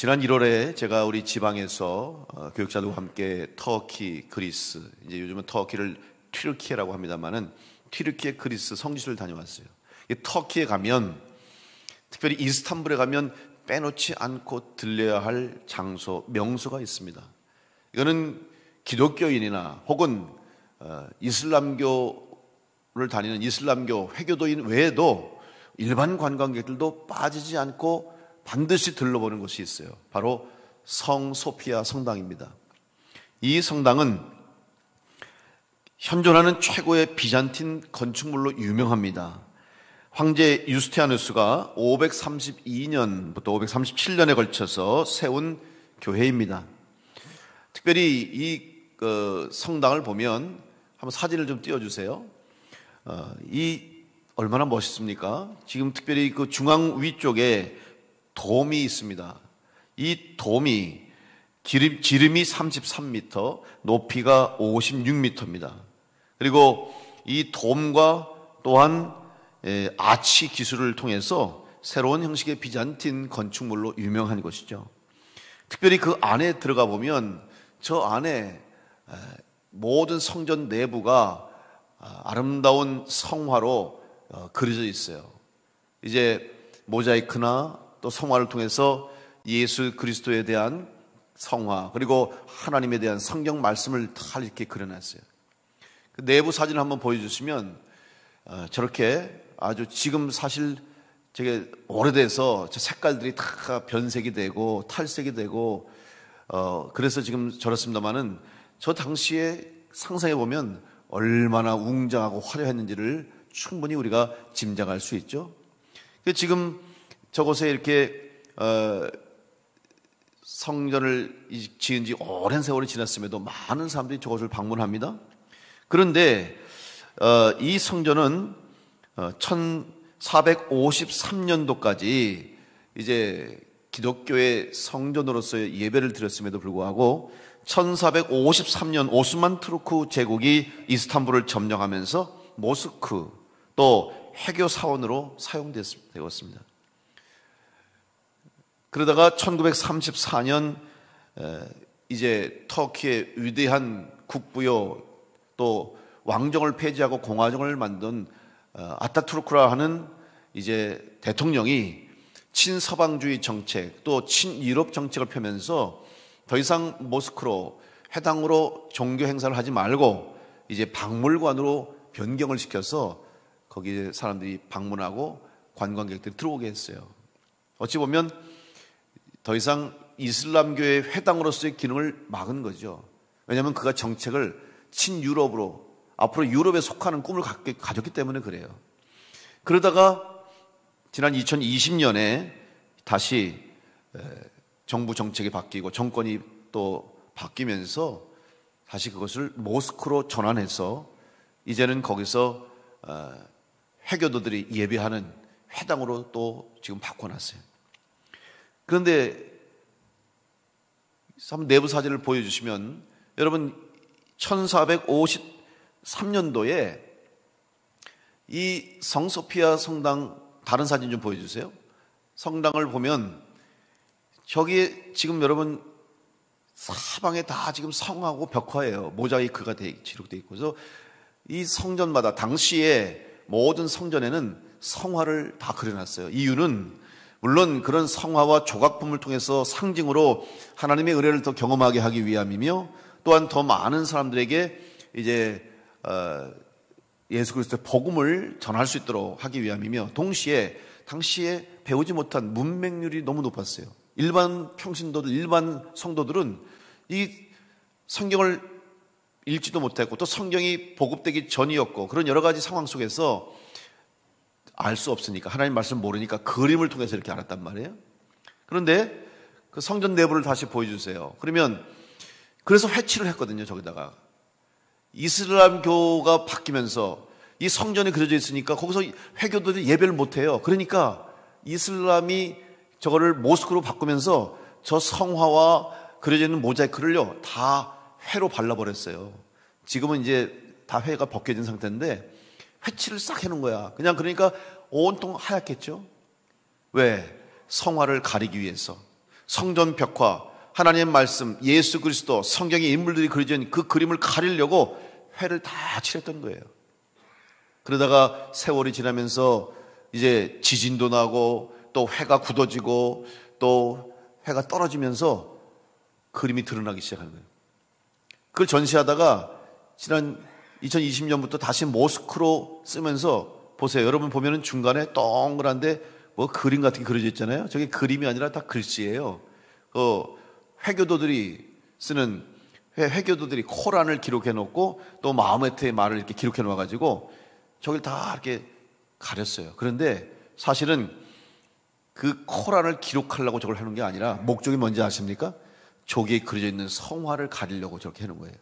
지난 1월에 제가 우리 지방에서 교육자들과 함께 터키, 그리스, 이제 요즘은 터키를 튀르키예라고 합니다만은 튀르키예, 그리스 성지를 다녀왔어요. 터키에 가면, 특별히 이스탄불에 가면 빼놓지 않고 들려야 할 장소, 명소가 있습니다. 이거는 기독교인이나 혹은 이슬람교를 다니는 이슬람교 회교도인 외에도 일반 관광객들도 빠지지 않고 반드시 들러보는 곳이 있어요. 바로 성 소피아 성당입니다. 이 성당은 현존하는 최고의 비잔틴 건축물로 유명합니다. 황제 유스티아누스가 532년부터 537년에 걸쳐서 세운 교회입니다. 특별히 이 성당을 보면 한번 사진을 좀 띄워주세요. 얼마나 멋있습니까? 지금 특별히 그 중앙 위쪽에 돔이 있습니다. 이 돔이 지름이 33m, 높이가 56m입니다. 그리고 이 돔과 또한 아치 기술을 통해서 새로운 형식의 비잔틴 건축물로 유명한 곳이죠. 특별히 그 안에 들어가 보면 저 안에 모든 성전 내부가 아름다운 성화로 그려져 있어요. 이제 모자이크나 또 성화를 통해서 예수 그리스도에 대한 성화, 그리고 하나님에 대한 성경 말씀을 다 이렇게 그려놨어요. 그 내부 사진을 한번 보여주시면 저렇게 아주 지금 사실 되게 오래돼서 저 색깔들이 다 변색이 되고 탈색이 되고 그래서 지금 저렇습니다만은 저 당시에 상상해 보면 얼마나 웅장하고 화려했는지를 충분히 우리가 짐작할 수 있죠. 지금 저곳에 이렇게 성전을 지은 지 오랜 세월이 지났음에도 많은 사람들이 저곳을 방문합니다. 그런데 이 성전은 1453년도까지 이제 기독교의 성전으로서의 예배를 드렸음에도 불구하고 1453년 오스만 투르크 제국이 이스탄불을 점령하면서 모스크 또 해교 사원으로 사용되었습니다. 그러다가 1934년 이제 터키의 위대한 국부요 또 왕정을 폐지하고 공화정을 만든 아타투르크라 하는 이제 대통령이 친서방주의 정책 또 친유럽 정책을 펴면서 더 이상 모스크로 회당으로 종교 행사를 하지 말고 이제 박물관으로 변경을 시켜서 거기에 사람들이 방문하고 관광객들이 들어오게 했어요. 어찌 보면 더 이상 이슬람교의 회당으로서의 기능을 막은 거죠. 왜냐하면 그가 정책을 친유럽으로 앞으로 유럽에 속하는 꿈을 가졌기 때문에 그래요. 그러다가 지난 2020년에 다시 정부 정책이 바뀌고 정권이 또 바뀌면서 다시 그것을 모스크로 전환해서 이제는 거기서 회교도들이 예배하는 회당으로 또 지금 바꿔놨어요. 그런데 한번 내부 사진을 보여주시면 여러분 1453년도에 이 성소피아 성당 다른 사진 좀 보여주세요. 성당을 보면 저기에 지금 여러분 사방에 다 지금 성하고 벽화예요. 모자이크가 지록되어 있고 그래서 이 성전마다 당시에 모든 성전에는 성화를 다 그려놨어요. 이유는 물론 그런 성화와 조각품을 통해서 상징으로 하나님의 은혜를 더 경험하게 하기 위함이며 또한 더 많은 사람들에게 이제 예수 그리스도의 복음을 전할 수 있도록 하기 위함이며 동시에 당시에 배우지 못한 문맹률이 너무 높았어요. 일반 평신도들, 일반 성도들은 이 성경을 읽지도 못했고 또 성경이 보급되기 전이었고 그런 여러 가지 상황 속에서 알 수 없으니까 하나님 말씀을 모르니까 그림을 통해서 이렇게 알았단 말이에요. 그런데 그 성전 내부를 다시 보여주세요. 그러면 그래서 회치를 했거든요. 저기다가 이슬람교가 바뀌면서 이 성전이 그려져 있으니까 거기서 회교도들이 예배를 못해요. 그러니까 이슬람이 저거를 모스크로 바꾸면서 저 성화와 그려져 있는 모자이크를요 다 회로 발라버렸어요. 지금은 이제 다 회가 벗겨진 상태인데 회치를 싹 해놓은 거야. 그냥 그러니까 온통 하얗겠죠. 왜? 성화를 가리기 위해서. 성전 벽화, 하나님의 말씀, 예수 그리스도, 성경의 인물들이 그려져 있는 그 그림을 가리려고 회를 다 칠했던 거예요. 그러다가 세월이 지나면서 이제 지진도 나고 또 회가 굳어지고 또 회가 떨어지면서 그림이 드러나기 시작하는 거예요. 그걸 전시하다가 지난 2020년부터 다시 모스크로 쓰면서 보세요. 여러분 보면은 중간에 동그란데 뭐 그림 같은 게 그려져 있잖아요. 저게 그림이 아니라 다 글씨예요. 회교도들이 쓰는 회교도들이 코란을 기록해 놓고 또 마호메트의 말을 이렇게 기록해 놓아 가지고 저길 다 이렇게 가렸어요. 그런데 사실은 그 코란을 기록하려고 저걸 하는 게 아니라 목적이 뭔지 아십니까? 저기에 그려져 있는 성화를 가리려고 저렇게 해놓은 거예요.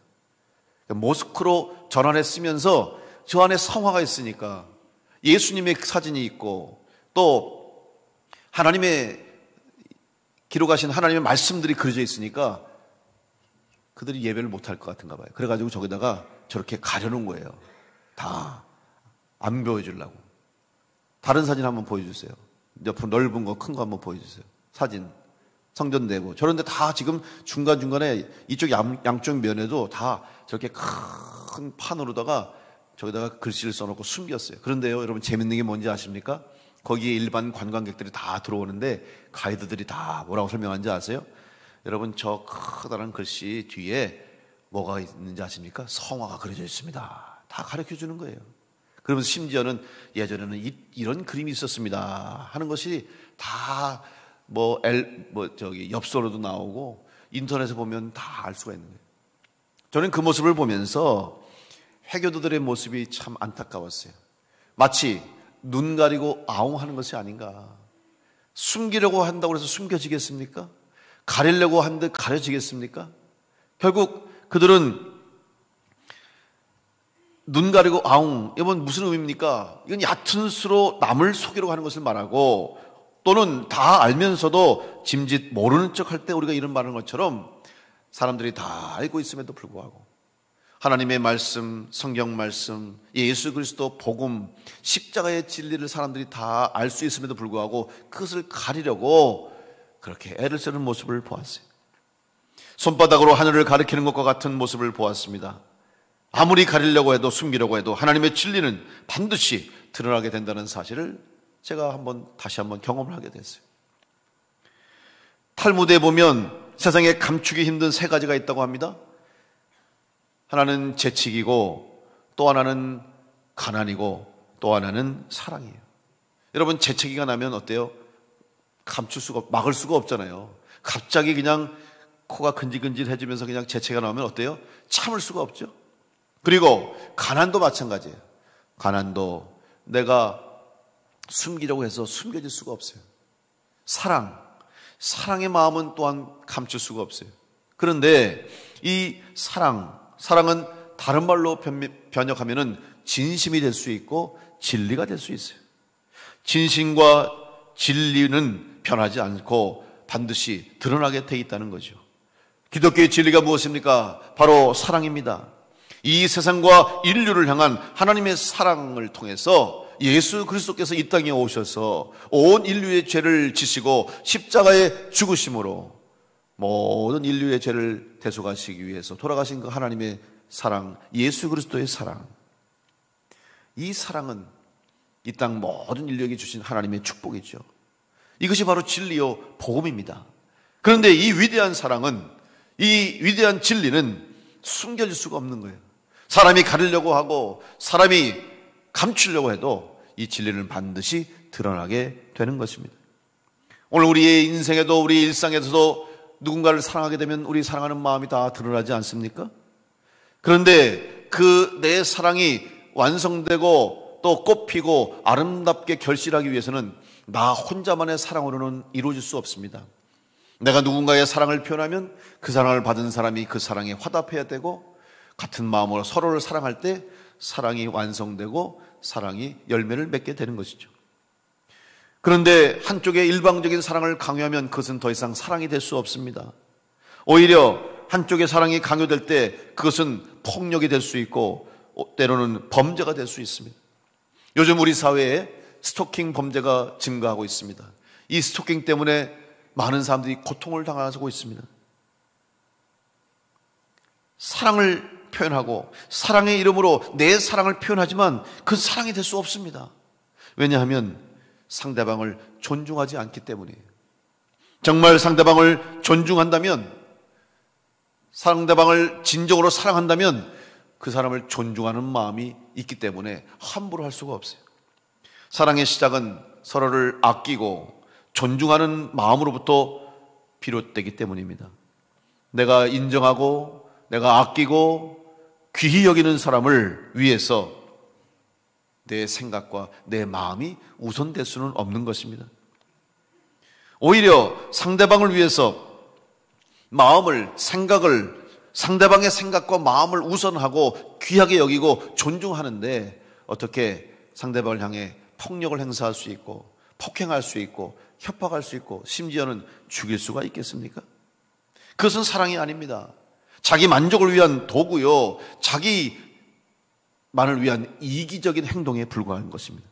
모스크로 전환해 쓰면서 저 안에 성화가 있으니까 예수님의 사진이 있고 또 하나님의 기록하신 하나님의 말씀들이 그려져 있으니까 그들이 예배를 못할 것 같은가 봐요. 그래가지고 저기다가 저렇게 가려놓은 거예요. 다 안 보여주려고. 다른 사진 한번 보여주세요. 옆으로 넓은 거, 큰 거 한번 보여주세요. 사진. 성전 내부. 저런데 다 지금 중간중간에 이쪽 양쪽 면에도 다 저렇게 큰 판으로다가 저기다가 글씨를 써놓고 숨겼어요. 그런데요, 여러분 재밌는 게 뭔지 아십니까? 거기에 일반 관광객들이 다 들어오는데 가이드들이 다 뭐라고 설명하는지 아세요? 여러분 저 커다란 글씨 뒤에 뭐가 있는지 아십니까? 성화가 그려져 있습니다. 다 가르쳐 주는 거예요. 그러면서 심지어는 예전에는 이런 그림이 있었습니다 하는 것이 다 엽서로도 나오고 인터넷에 보면 다 알 수가 있는 거예요. 저는 그 모습을 보면서 회교도들의 모습이 참 안타까웠어요. 마치 눈 가리고 아웅하는 것이 아닌가. 숨기려고 한다고 해서 숨겨지겠습니까? 가리려고 한 듯 가려지겠습니까? 결국 그들은 눈 가리고 아웅, 이건 무슨 의미입니까? 이건 얕은 수로 남을 속이려고 하는 것을 말하고 또는 다 알면서도 짐짓 모르는 척 할 때 우리가 이런 말하는 것처럼 사람들이 다 알고 있음에도 불구하고 하나님의 말씀, 성경 말씀, 예수 그리스도 복음, 십자가의 진리를 사람들이 다 알 수 있음에도 불구하고 그것을 가리려고 그렇게 애를 쓰는 모습을 보았어요. 손바닥으로 하늘을 가리키는 것과 같은 모습을 보았습니다. 아무리 가리려고 해도 숨기려고 해도 하나님의 진리는 반드시 드러나게 된다는 사실을 제가 다시 한번 경험을 하게 됐어요. 탈무드에 보면 세상에 감추기 힘든 세 가지가 있다고 합니다. 하나는 재치기고 또 하나는 가난이고 또 하나는 사랑이에요. 여러분 재채기가 나면 어때요? 막을 수가 없잖아요. 갑자기 그냥 코가 근질근질해지면서 그냥 재채기가 나오면 어때요? 참을 수가 없죠. 그리고 가난도 마찬가지예요. 가난도 내가 숨기려고 해서 숨겨질 수가 없어요. 사랑의 마음은 또한 감출 수가 없어요. 그런데 이 사랑은 다른 말로 번역하면은 진심이 될 수 있고 진리가 될 수 있어요. 진심과 진리는 변하지 않고 반드시 드러나게 돼 있다는 거죠. 기독교의 진리가 무엇입니까? 바로 사랑입니다. 이 세상과 인류를 향한 하나님의 사랑을 통해서 예수 그리스도께서 이 땅에 오셔서 온 인류의 죄를 지시고 십자가에 죽으심으로 모든 인류의 죄를 대속하시기 위해서 돌아가신 그 하나님의 사랑, 예수 그리스도의 사랑. 이 사랑은 이 땅 모든 인류에게 주신 하나님의 축복이죠. 이것이 바로 진리요 복음입니다. 그런데 이 위대한 사랑은, 이 위대한 진리는 숨겨질 수가 없는 거예요. 사람이 가리려고 하고 사람이 감추려고 해도 이 진리는 반드시 드러나게 되는 것입니다. 오늘 우리의 인생에도 우리 일상에서도 누군가를 사랑하게 되면 우리 사랑하는 마음이 다 드러나지 않습니까? 그런데 그 내 사랑이 완성되고 또 꽃피고 아름답게 결실하기 위해서는 나 혼자만의 사랑으로는 이루어질 수 없습니다. 내가 누군가의 사랑을 표현하면 그 사랑을 받은 사람이 그 사랑에 화답해야 되고 같은 마음으로 서로를 사랑할 때 사랑이 완성되고 사랑이 열매를 맺게 되는 것이죠. 그런데 한쪽에 일방적인 사랑을 강요하면 그것은 더 이상 사랑이 될 수 없습니다. 오히려 한쪽의 사랑이 강요될 때 그것은 폭력이 될 수 있고 때로는 범죄가 될 수 있습니다. 요즘 우리 사회에 스토킹 범죄가 증가하고 있습니다. 이 스토킹 때문에 많은 사람들이 고통을 당하고 있습니다. 사랑을 표현하고 사랑의 이름으로 내 사랑을 표현하지만 그 사랑이 될 수 없습니다. 왜냐하면 상대방을 존중하지 않기 때문이에요. 정말 상대방을 존중한다면, 상대방을 진정으로 사랑한다면 그 사람을 존중하는 마음이 있기 때문에 함부로 할 수가 없어요. 사랑의 시작은 서로를 아끼고 존중하는 마음으로부터 비롯되기 때문입니다. 내가 인정하고 내가 아끼고 귀히 여기는 사람을 위해서 내 생각과 내 마음이 우선될 수는 없는 것입니다. 오히려 상대방을 위해서 마음을, 생각을, 상대방의 생각과 마음을 우선하고 귀하게 여기고 존중하는데 어떻게 상대방을 향해 폭력을 행사할 수 있고 폭행할 수 있고 협박할 수 있고 심지어는 죽일 수가 있겠습니까? 그것은 사랑이 아닙니다. 자기 만족을 위한 도구요, 자기만을 위한 이기적인 행동에 불과한 것입니다.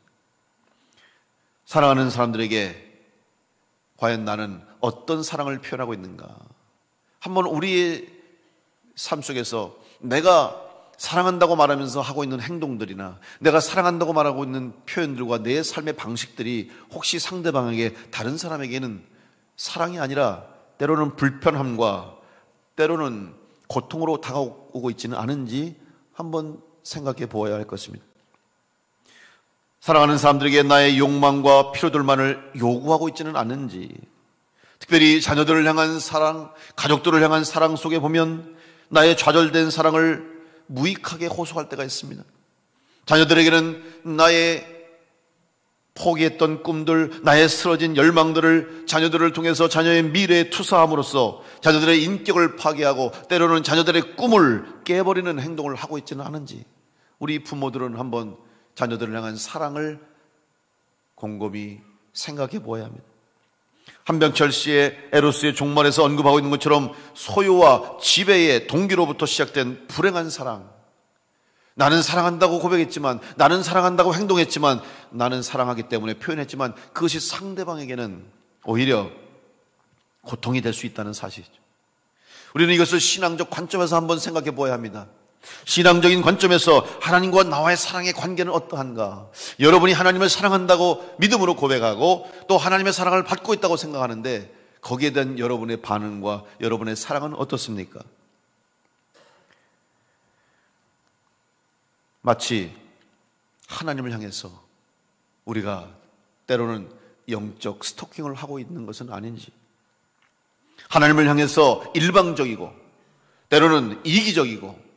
사랑하는 사람들에게 과연 나는 어떤 사랑을 표현하고 있는가? 한번 우리의 삶 속에서 내가 사랑한다고 말하면서 하고 있는 행동들이나 내가 사랑한다고 말하고 있는 표현들과 내 삶의 방식들이 혹시 상대방에게, 다른 사람에게는 사랑이 아니라 때로는 불편함과 때로는 고통으로 다가오고 있지는 않은지 한번 생각해 보아야 할 것입니다. 사랑하는 사람들에게 나의 욕망과 필요들만을 요구하고 있지는 않는지, 특별히 자녀들을 향한 사랑, 가족들을 향한 사랑 속에 보면 나의 좌절된 사랑을 무익하게 호소할 때가 있습니다. 자녀들에게는 나의 포기했던 꿈들, 나의 쓰러진 열망들을 자녀들을 통해서 자녀의 미래에 투사함으로써 자녀들의 인격을 파괴하고 때로는 자녀들의 꿈을 깨버리는 행동을 하고 있지는 않은지, 우리 부모들은 한번 자녀들을 향한 사랑을 곰곰이 생각해 보아야 합니다. 한병철 씨의 에로스의 종말에서 언급하고 있는 것처럼 소유와 지배의 동기로부터 시작된 불행한 사랑, 나는 사랑한다고 고백했지만, 나는 사랑한다고 행동했지만, 나는 사랑하기 때문에 표현했지만 그것이 상대방에게는 오히려 고통이 될 수 있다는 사실이죠. 우리는 이것을 신앙적 관점에서 한번 생각해 보아야 합니다. 신앙적인 관점에서 하나님과 나와의 사랑의 관계는 어떠한가? 여러분이 하나님을 사랑한다고 믿음으로 고백하고 또 하나님의 사랑을 받고 있다고 생각하는데 거기에 대한 여러분의 반응과 여러분의 사랑은 어떻습니까? 마치 하나님을 향해서 우리가 때로는 영적 스토킹을 하고 있는 것은 아닌지, 하나님을 향해서 일방적이고 때로는 이기적이고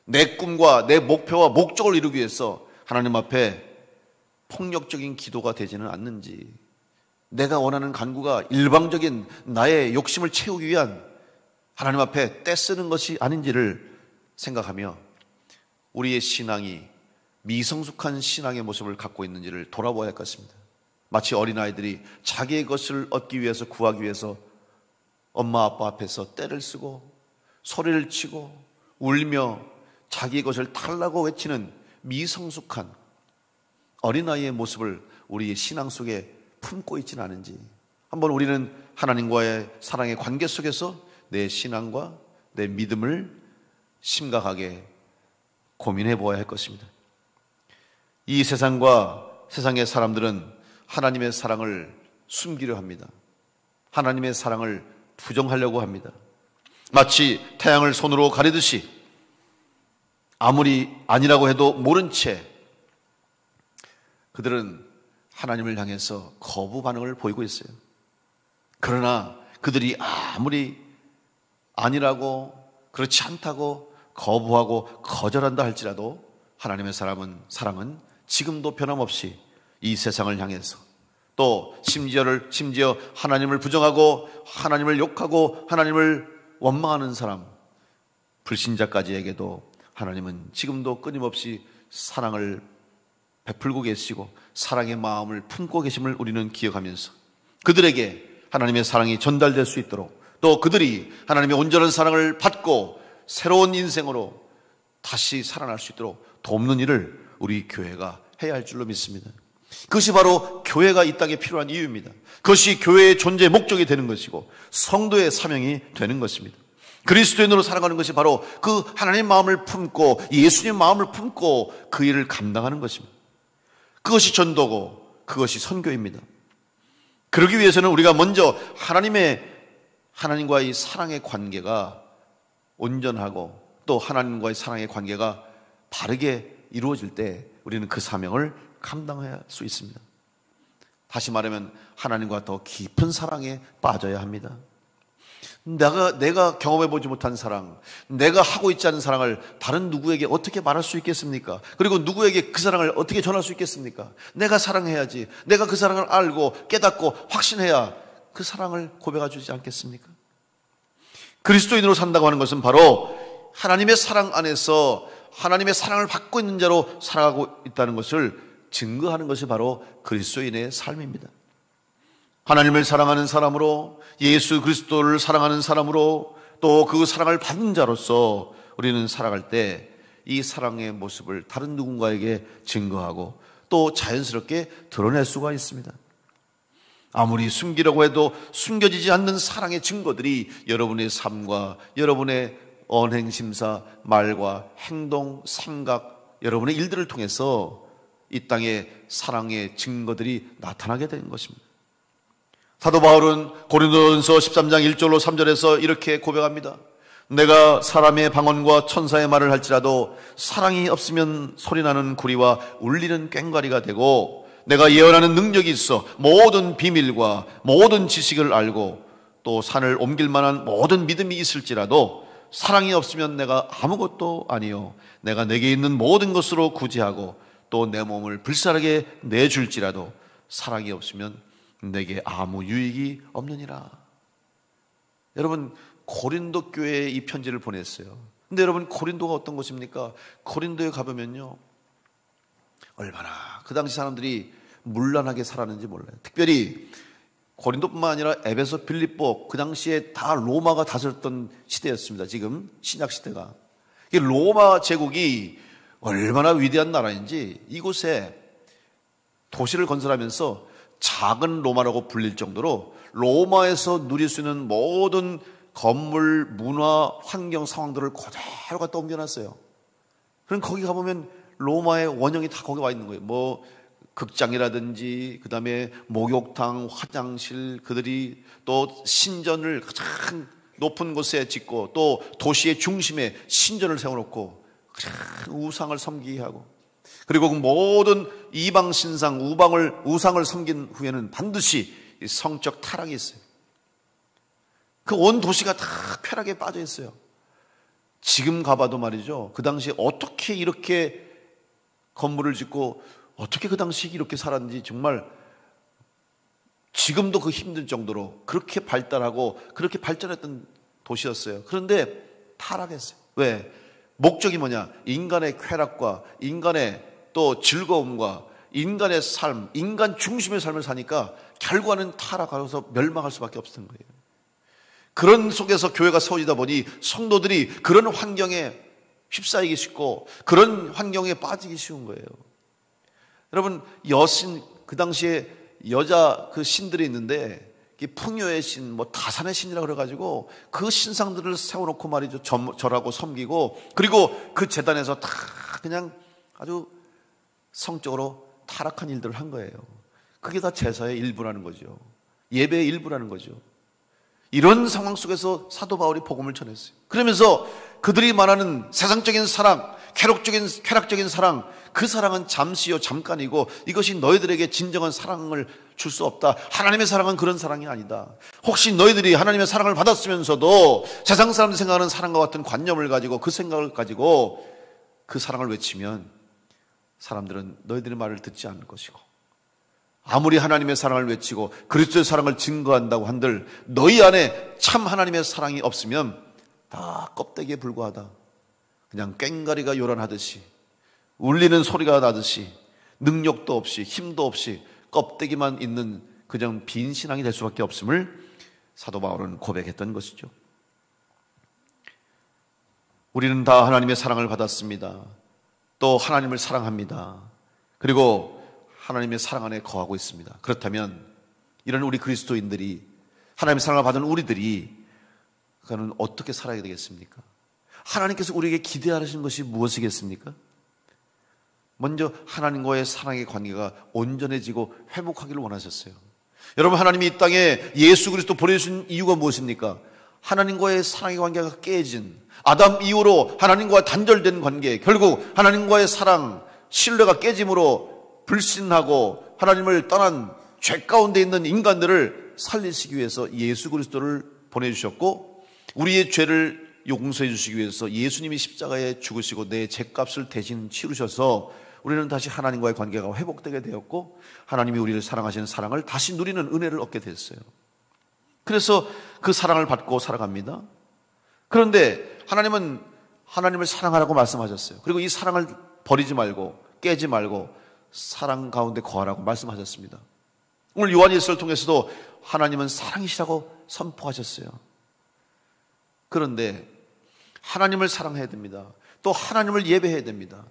내 꿈과 내 목표와 목적을 이루기 위해서 하나님 앞에 폭력적인 기도가 되지는 않는지, 내가 원하는 간구가 일방적인 나의 욕심을 채우기 위한 하나님 앞에 떼쓰는 것이 아닌지를 생각하며 우리의 신앙이 미성숙한 신앙의 모습을 갖고 있는지를 돌아봐야 할 것입니다. 마치 어린아이들이 자기의 것을 얻기 위해서, 구하기 위해서 엄마 아빠 앞에서 떼를 쓰고 소리를 치고 울며 자기의 것을 달라고 외치는 미성숙한 어린아이의 모습을 우리의 신앙 속에 품고 있지는 않은지, 한번 우리는 하나님과의 사랑의 관계 속에서 내 신앙과 내 믿음을 심각하게 고민해 보아야 할 것입니다. 이 세상과 세상의 사람들은 하나님의 사랑을 숨기려 합니다. 하나님의 사랑을 부정하려고 합니다. 마치 태양을 손으로 가리듯이 아무리 아니라고 해도 모른 채 그들은 하나님을 향해서 거부 반응을 보이고 있어요. 그러나 그들이 아무리 아니라고, 그렇지 않다고 거부하고 거절한다 할지라도 하나님의 사랑은 지금도 변함없이 이 세상을 향해서, 또 심지어 하나님을 부정하고 하나님을 욕하고 하나님을 원망하는 사람, 불신자까지에게도 하나님은 지금도 끊임없이 사랑을 베풀고 계시고 사랑의 마음을 품고 계심을 우리는 기억하면서 그들에게 하나님의 사랑이 전달될 수 있도록, 또 그들이 하나님의 온전한 사랑을 받고 새로운 인생으로 다시 살아날 수 있도록 돕는 일을 우리 교회가 해야 할 줄로 믿습니다. 그것이 바로 교회가 이 땅에 필요한 이유입니다. 그것이 교회의 존재의 목적이 되는 것이고 성도의 사명이 되는 것입니다. 그리스도인으로 살아가는 것이 바로 그 하나님 마음을 품고 예수님 마음을 품고 그 일을 감당하는 것입니다. 그것이 전도고 그것이 선교입니다. 그러기 위해서는 우리가 먼저 하나님과의 사랑의 관계가 온전하고 또 하나님과의 사랑의 관계가 바르게 이루어질 때 우리는 그 사명을 감당해야 할 수 있습니다. 다시 말하면 하나님과 더 깊은 사랑에 빠져야 합니다. 내가 경험해보지 못한 사랑, 내가 하고 있지 않은 사랑을 다른 누구에게 어떻게 말할 수 있겠습니까? 그리고 누구에게 그 사랑을 어떻게 전할 수 있겠습니까? 내가 사랑해야지. 내가 그 사랑을 알고 깨닫고 확신해야 그 사랑을 고백해 주지 않겠습니까? 그리스도인으로 산다고 하는 것은 바로 하나님의 사랑 안에서 하나님의 사랑을 받고 있는 자로 살아가고 있다는 것을 증거하는 것이 바로 그리스도인의 삶입니다. 하나님을 사랑하는 사람으로, 예수 그리스도를 사랑하는 사람으로, 또 그 사랑을 받는 자로서 우리는 살아갈 때 이 사랑의 모습을 다른 누군가에게 증거하고 또 자연스럽게 드러낼 수가 있습니다. 아무리 숨기려고 해도 숨겨지지 않는 사랑의 증거들이 여러분의 삶과 여러분의 언행심사, 말과 행동, 생각, 여러분의 일들을 통해서 이 땅에 사랑의 증거들이 나타나게 되는 것입니다. 사도 바울은 고린도전서 13장 1절로 3절에서 이렇게 고백합니다. 내가 사람의 방언과 천사의 말을 할지라도 사랑이 없으면 소리나는 구리와 울리는 꽹과리가 되고, 내가 예언하는 능력이 있어 모든 비밀과 모든 지식을 알고 또 산을 옮길 만한 모든 믿음이 있을지라도 사랑이 없으면 내가 아무것도 아니요, 내가 내게 있는 모든 것으로 구제하고 또 내 몸을 불살하게 내줄지라도 사랑이 없으면 내게 아무 유익이 없느니라. 여러분, 고린도 교회에 이 편지를 보냈어요. 근데 여러분, 고린도가 어떤 곳입니까? 고린도에 가보면요, 얼마나 그 당시 사람들이 문란하게 살았는지 몰라요. 특별히 고린도뿐만 아니라 에베소, 빌립보, 그 당시에 다 로마가 다스렸던 시대였습니다. 지금 신약 시대가. 이 로마 제국이 얼마나 위대한 나라인지 이곳에 도시를 건설하면서 작은 로마라고 불릴 정도로 로마에서 누릴 수 있는 모든 건물, 문화, 환경 상황들을 그대로 갖다 옮겨놨어요. 그럼 거기 가보면 로마의 원형이 다 거기 와 있는 거예요. 뭐 극장이라든지, 그 다음에 목욕탕, 화장실, 그들이 또 신전을 가장 높은 곳에 짓고 또 도시의 중심에 신전을 세워놓고 우상을 섬기게 하고, 그리고 그 모든 이방 신상, 우상을 섬긴 후에는 반드시 성적 타락이 있어요. 그 온 도시가 다 쾌락에 빠져 있어요. 지금 가봐도 말이죠, 그 당시에 어떻게 이렇게 건물을 짓고 어떻게 그 당시에 이렇게 살았는지 정말 지금도 그 힘든 정도로 그렇게 발달하고 그렇게 발전했던 도시였어요. 그런데 타락했어요. 왜? 목적이 뭐냐? 인간의 쾌락과 인간의 또 즐거움과 인간의 삶, 인간 중심의 삶을 사니까 결과는 타락하면서 멸망할 수밖에 없었던 거예요. 그런 속에서 교회가 세워지다 보니 성도들이 그런 환경에 휩싸이기 쉽고 그런 환경에 빠지기 쉬운 거예요. 여러분, 여신, 그 당시에 여자 그 신들이 있는데 풍요의 신, 뭐 다산의 신이라고 그래가지고 그 신상들을 세워놓고 말이죠, 절하고 섬기고, 그리고 그 제단에서 다 그냥 아주 성적으로 타락한 일들을 한 거예요. 그게 다 제사의 일부라는 거죠. 예배의 일부라는 거죠. 이런 상황 속에서 사도 바울이 복음을 전했어요. 그러면서 그들이 말하는 세상적인 사랑, 쾌락적인 사랑, 그 사랑은 잠시요, 잠깐이고 이것이 너희들에게 진정한 사랑을 줄 수 없다. 하나님의 사랑은 그런 사랑이 아니다. 혹시 너희들이 하나님의 사랑을 받았으면서도 세상 사람들이 생각하는 사랑과 같은 관념을 가지고 그 생각을 가지고 그 사랑을 외치면 사람들은 너희들의 말을 듣지 않을 것이고, 아무리 하나님의 사랑을 외치고 그리스도의 사랑을 증거한다고 한들 너희 안에 참 하나님의 사랑이 없으면 다 껍데기에 불과하다. 그냥 꽹과리가 요란하듯이, 울리는 소리가 나듯이, 능력도 없이 힘도 없이 껍데기만 있는 그냥 빈 신앙이 될 수밖에 없음을 사도 바울은 고백했던 것이죠. 우리는 다 하나님의 사랑을 받았습니다. 또 하나님을 사랑합니다. 그리고 하나님의 사랑 안에 거하고 있습니다. 그렇다면 이런 우리 그리스도인들이, 하나님의 사랑을 받은 우리들이 그는 어떻게 살아야 되겠습니까? 하나님께서 우리에게 기대하시는 것이 무엇이겠습니까? 먼저 하나님과의 사랑의 관계가 온전해지고 회복하기를 원하셨어요. 여러분, 하나님이 이 땅에 예수 그리스도 보내주신 이유가 무엇입니까? 하나님과의 사랑의 관계가 깨진, 아담 이후로 하나님과 단절된 관계, 결국 하나님과의 사랑, 신뢰가 깨짐으로 불신하고 하나님을 떠난 죄 가운데 있는 인간들을 살리시기 위해서 예수 그리스도를 보내주셨고, 우리의 죄를 용서해 주시기 위해서 예수님이 십자가에 죽으시고 내 죄값을 대신 치르셔서 우리는 다시 하나님과의 관계가 회복되게 되었고, 하나님이 우리를 사랑하시는 사랑을 다시 누리는 은혜를 얻게 됐어요. 그래서 그 사랑을 받고 살아갑니다. 그런데 하나님은 하나님을 사랑하라고 말씀하셨어요. 그리고 이 사랑을 버리지 말고 깨지 말고 사랑 가운데 거하라고 말씀하셨습니다. 오늘 요한일서를 통해서도 하나님은 사랑이시라고 선포하셨어요. 그런데 하나님을 사랑해야 됩니다. 또 하나님을 예배해야 됩니다.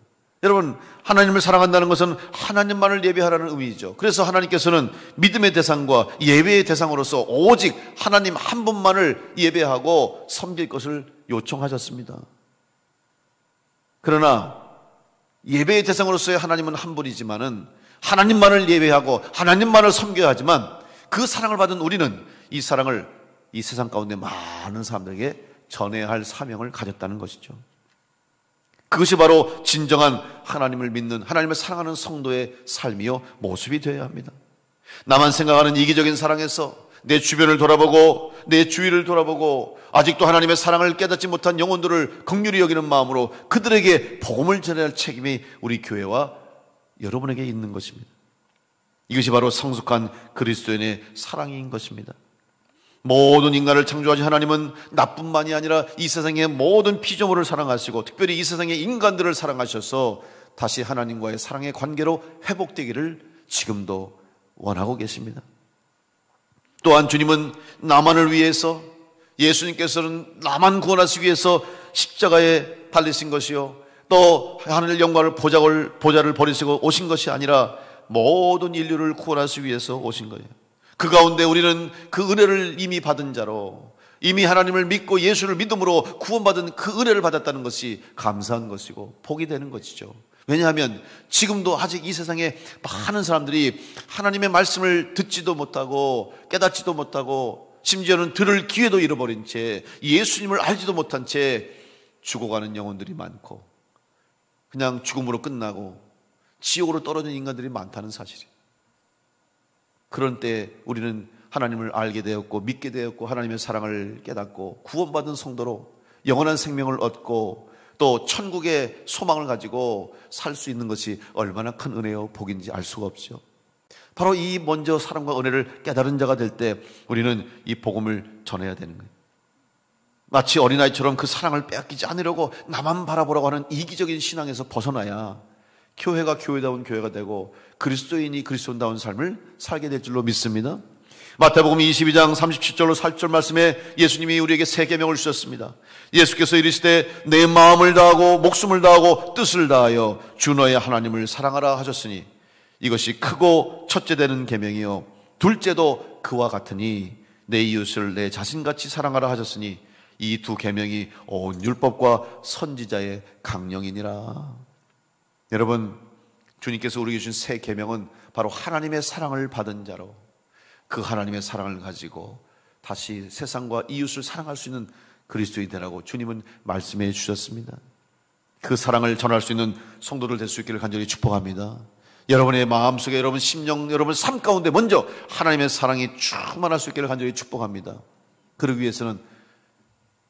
여러분, 하나님을 사랑한다는 것은 하나님만을 예배하라는 의미죠. 그래서 하나님께서는 믿음의 대상과 예배의 대상으로서 오직 하나님 한 분만을 예배하고 섬길 것을 요청하셨습니다. 그러나 예배의 대상으로서의 하나님은 한 분이지만은 하나님만을 예배하고 하나님만을 섬겨야 하지만, 그 사랑을 받은 우리는 이 사랑을 이 세상 가운데 많은 사람들에게 전해야 할 사명을 가졌다는 것이죠. 그것이 바로 진정한 하나님을 믿는, 하나님을 사랑하는 성도의 삶이요 모습이 되어야 합니다. 나만 생각하는 이기적인 사랑에서 내 주변을 돌아보고 내 주위를 돌아보고 아직도 하나님의 사랑을 깨닫지 못한 영혼들을 긍휼히 여기는 마음으로 그들에게 복음을 전해야 할 책임이 우리 교회와 여러분에게 있는 것입니다. 이것이 바로 성숙한 그리스도인의 사랑인 것입니다. 모든 인간을 창조하신 하나님은 나뿐만이 아니라 이 세상의 모든 피조물을 사랑하시고 특별히 이 세상의 인간들을 사랑하셔서 다시 하나님과의 사랑의 관계로 회복되기를 지금도 원하고 계십니다. 또한 주님은 나만을 위해서, 예수님께서는 나만 구원하시기 위해서 십자가에 달리신 것이요, 또 하늘 영광을 보좌를 버리시고 오신 것이 아니라 모든 인류를 구원하시기 위해서 오신 거예요. 그 가운데 우리는 그 은혜를 이미 받은 자로, 이미 하나님을 믿고 예수를 믿음으로 구원받은 그 은혜를 받았다는 것이 감사한 것이고 복이 되는 것이죠. 왜냐하면 지금도 아직 이 세상에 많은 사람들이 하나님의 말씀을 듣지도 못하고 깨닫지도 못하고 심지어는 들을 기회도 잃어버린 채 예수님을 알지도 못한 채 죽어가는 영혼들이 많고 그냥 죽음으로 끝나고 지옥으로 떨어진 인간들이 많다는 사실이에요. 그런 때 우리는 하나님을 알게 되었고 믿게 되었고 하나님의 사랑을 깨닫고 구원받은 성도로 영원한 생명을 얻고 또 천국의 소망을 가지고 살 수 있는 것이 얼마나 큰 은혜요 복인지 알 수가 없죠. 바로 이 먼저 사랑과 은혜를 깨달은 자가 될 때 우리는 이 복음을 전해야 되는 거예요. 마치 어린아이처럼 그 사랑을 빼앗기지 않으려고 나만 바라보라고 하는 이기적인 신앙에서 벗어나야 교회가 교회다운 교회가 되고 그리스도인이 그리스도인다운 삶을 살게 될 줄로 믿습니다. 마태복음 22장 37절로 40절 말씀에 예수님이 우리에게 세 계명을 주셨습니다. 예수께서 이르시되 내 마음을 다하고 목숨을 다하고 뜻을 다하여 주 너의 하나님을 사랑하라 하셨으니 이것이 크고 첫째 되는 계명이요 둘째도 그와 같으니 내 이웃을 내 자신같이 사랑하라 하셨으니 이 두 계명이 온 율법과 선지자의 강령이니라. 여러분, 주님께서 우리에게 주신 새 계명은 바로 하나님의 사랑을 받은 자로 그 하나님의 사랑을 가지고 다시 세상과 이웃을 사랑할 수 있는 그리스도인이 되라고 주님은 말씀해 주셨습니다. 그 사랑을 전할 수 있는 성도들 될 수 있기를 간절히 축복합니다. 여러분의 마음속에, 여러분 심령, 여러분 삶 가운데 먼저 하나님의 사랑이 충만할 수 있기를 간절히 축복합니다. 그러기 위해서는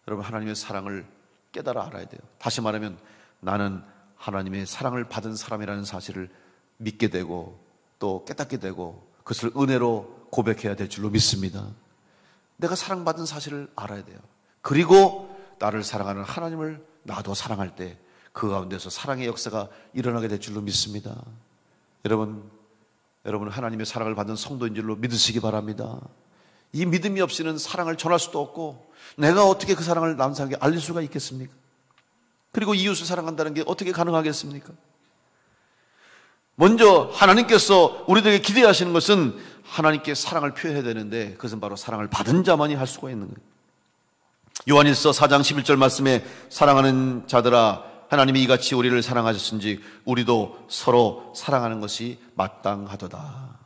여러분 하나님의 사랑을 깨달아 알아야 돼요. 다시 말하면 나는 하나님의 사랑을 받은 사람이라는 사실을 믿게 되고 또 깨닫게 되고 그것을 은혜로 고백해야 될 줄로 믿습니다. 내가 사랑받은 사실을 알아야 돼요. 그리고 나를 사랑하는 하나님을 나도 사랑할 때 그 가운데서 사랑의 역사가 일어나게 될 줄로 믿습니다. 여러분 하나님의 사랑을 받은 성도인 줄로 믿으시기 바랍니다. 이 믿음이 없이는 사랑을 전할 수도 없고 내가 어떻게 그 사랑을 남은 사람에게 알릴 수가 있겠습니까? 그리고 이웃을 사랑한다는 게 어떻게 가능하겠습니까? 먼저 하나님께서 우리들에게 기대하시는 것은 하나님께 사랑을 표현해야 되는데 그것은 바로 사랑을 받은 자만이 할 수가 있는 거예요. 요한일서 4장 11절 말씀에 사랑하는 자들아 하나님이 이같이 우리를 사랑하셨은지 우리도 서로 사랑하는 것이 마땅하도다.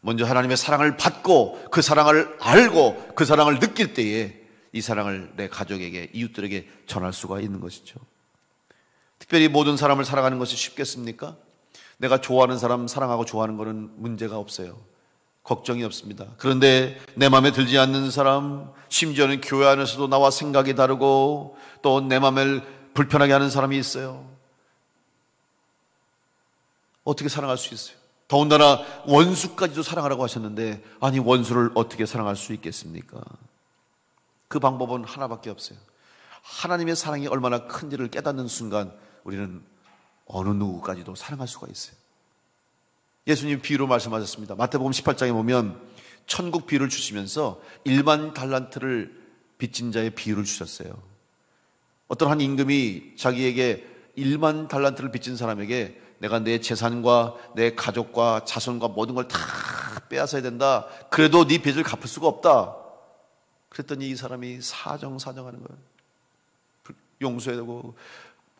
먼저 하나님의 사랑을 받고 그 사랑을 알고 그 사랑을 느낄 때에 이 사랑을 내 가족에게 이웃들에게 전할 수가 있는 것이죠. 특별히 모든 사람을 사랑하는 것이 쉽겠습니까? 내가 좋아하는 사람 사랑하고 좋아하는 것은 문제가 없어요. 걱정이 없습니다. 그런데 내 마음에 들지 않는 사람, 심지어는 교회 안에서도 나와 생각이 다르고 또 내 마음을 불편하게 하는 사람이 있어요. 어떻게 사랑할 수 있어요? 더군다나 원수까지도 사랑하라고 하셨는데 아니 원수를 어떻게 사랑할 수 있겠습니까? 그 방법은 하나밖에 없어요. 하나님의 사랑이 얼마나 큰지를 깨닫는 순간 우리는 어느 누구까지도 사랑할 수가 있어요. 예수님 비유로 말씀하셨습니다. 마태복음 18장에 보면 천국 비유를 주시면서 1만 달란트를 빚진 자의 비유를 주셨어요. 어떤 한 임금이 자기에게 1만 달란트를 빚진 사람에게 내가 내 재산과 내 가족과 자손과 모든 걸 다 빼앗아야 된다. 그래도 네 빚을 갚을 수가 없다. 그랬더니 이 사람이 사정하는 거예요. 용서해야 되고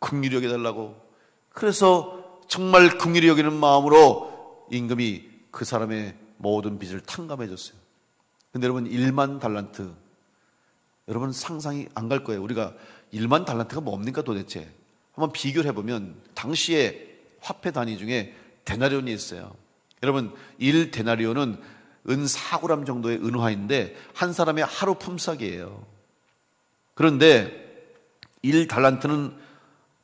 긍휼히 여겨달라고. 그래서 정말 긍휼히 여기는 마음으로 임금이 그 사람의 모든 빚을 탕감해 줬어요. 근데 여러분 1만 달란트 여러분 상상이 안 갈 거예요. 우리가 1만 달란트가 뭡니까 도대체? 한번 비교를 해보면 당시에 화폐 단위 중에 데나리온이 있어요. 여러분 1데나리온은 은 4g 정도의 은화인데 한 사람의 하루 품삯이에요. 그런데 1달란트는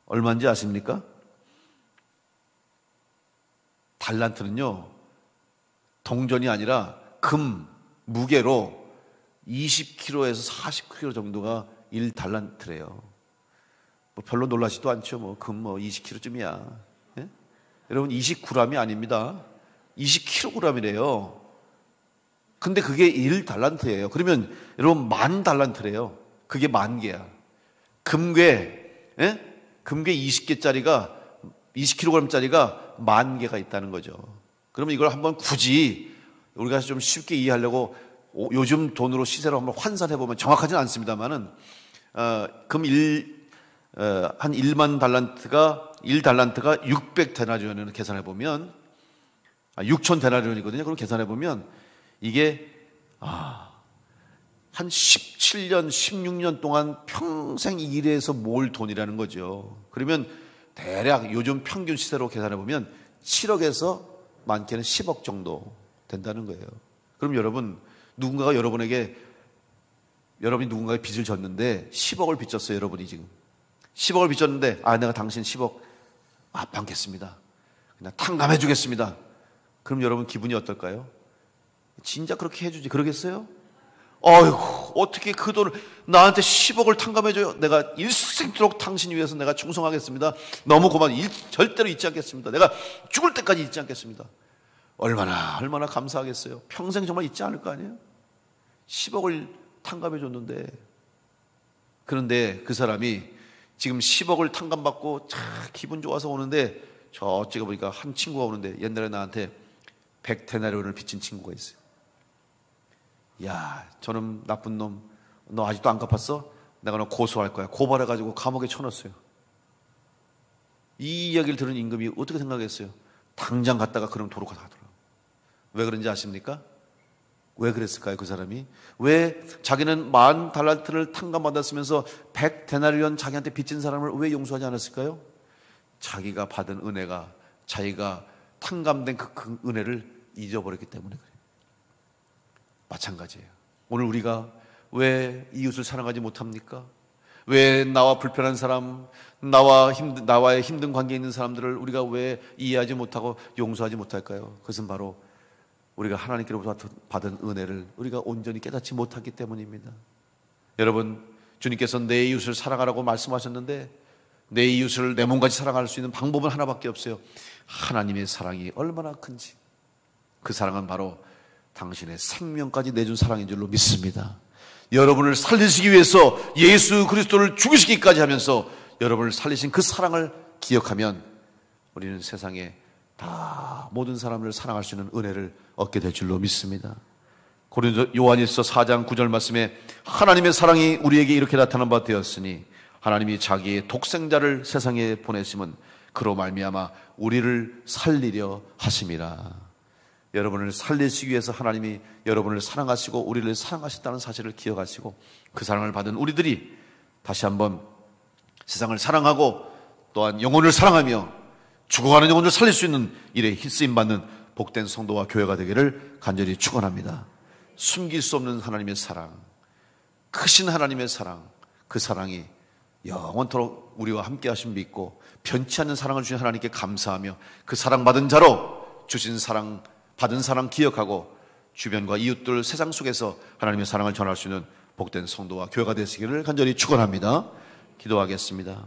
얼마인지 아십니까? 달란트는요 동전이 아니라 금, 무게로 20kg에서 40kg 정도가 1달란트래요. 뭐 별로 놀라지도 않죠. 뭐 금 20kg쯤이야. 예? 여러분 20g이 아닙니다. 20kg이래요. 근데 그게 1달란트예요. 그러면 여러분 10,000달란트래요. 그게 10,000개야. 금괴, 예? 금괴 20개짜리가 20kg짜리가 10,000개가 있다는 거죠. 그러면 이걸 한번 굳이 우리가 좀 쉽게 이해하려고 요즘 돈으로 시세로 한번 환산해 보면 정확하지는 않습니다만은 금 한 1만 달란트가 1달란트가 600데나리온을 계산해 보면 6,000데나리온이거든요. 그럼 계산해 보면 이게 한 17년, 16년 동안 평생 일해서 모을 돈이라는 거죠. 그러면 대략 요즘 평균 시세로 계산해 보면 7억에서 많게는 10억 정도 된다는 거예요. 그럼 여러분 누군가가 여러분이 누군가의 빚을 졌는데 10억을 빚졌어요. 여러분이 지금 10억을 빚졌는데 내가 당신 10억 받겠습니다. 그냥 탕감해 주겠습니다. 그럼 여러분 기분이 어떨까요? 진짜 그렇게 해주지 그러겠어요? 어이구 어떻게 그 돈을 나한테 10억을 탕감해줘요. 내가 일생토록 당신 위해서 내가 충성하겠습니다. 너무 고마워요. 절대로 잊지 않겠습니다. 내가 죽을 때까지 잊지 않겠습니다. 얼마나 감사하겠어요. 평생 정말 잊지 않을 거 아니에요. 10억을 탕감해줬는데 그런데 그 사람이 지금 10억을 탕감받고 참 기분 좋아서 오는데 저쪽에 보니까 한 친구가 오는데 옛날에 나한테 100데나리온을 빚진 친구가 있어요. 야, 저놈 나쁜 놈, 너 아직도 안 갚았어? 내가 너 고소할 거야. 고발해가지고 감옥에 쳐넣었어요. 이 이야기를 들은 임금이 어떻게 생각했어요? 당장 갔다가 그럼 도로가 가더라고요. 왜 그런지 아십니까? 왜 그랬을까요? 그 사람이 왜 자기는 10,000달란트를 탕감받았으면서 100데나리온 자기한테 빚진 사람을 왜 용서하지 않았을까요? 자기가 받은 은혜가 자기가 탕감된 그 은혜를 잊어버렸기 때문에 그래요. 마찬가지예요. 오늘 우리가 왜 이웃을 사랑하지 못합니까? 왜 나와 불편한 사람, 나와의 힘든 관계에 있는 사람들을 우리가 왜 이해하지 못하고 용서하지 못할까요? 그것은 바로 우리가 하나님께로부터 받은 은혜를 우리가 온전히 깨닫지 못하기 때문입니다. 여러분, 주님께서 내 이웃을 사랑하라고 말씀하셨는데 내 이웃을 내 몸같이 사랑할 수 있는 방법은 하나밖에 없어요. 하나님의 사랑이 얼마나 큰지. 그 사랑은 바로 당신의 생명까지 내준 사랑인 줄로 믿습니다. 여러분을 살리시기 위해서 예수 그리스도를 죽이시기까지 하면서 여러분을 살리신 그 사랑을 기억하면 우리는 세상에 다 모든 사람을 사랑할 수 있는 은혜를 얻게 될 줄로 믿습니다. 고린도 요한일서 4장 9절 말씀에 하나님의 사랑이 우리에게 이렇게 나타난 바 되었으니 하나님이 자기의 독생자를 세상에 보내심은 그로 말미암아 우리를 살리려 하심이라. 여러분을 살리시기 위해서 하나님이 여러분을 사랑하시고 우리를 사랑하셨다는 사실을 기억하시고 그 사랑을 받은 우리들이 다시 한번 세상을 사랑하고 또한 영혼을 사랑하며 죽어가는 영혼을 살릴 수 있는 일에 힘쓰임받는 복된 성도와 교회가 되기를 간절히 축원합니다. 숨길 수 없는 하나님의 사랑, 크신 하나님의 사랑, 그 사랑이 영원토록 우리와 함께 하심 믿고 변치 않는 사랑을 주신 하나님께 감사하며 그 사랑받은 자로 주신 사랑, 받은 사랑 기억하고 주변과 이웃들 세상 속에서 하나님의 사랑을 전할 수 있는 복된 성도와 교회가 되시기를 간절히 축원합니다. 기도하겠습니다.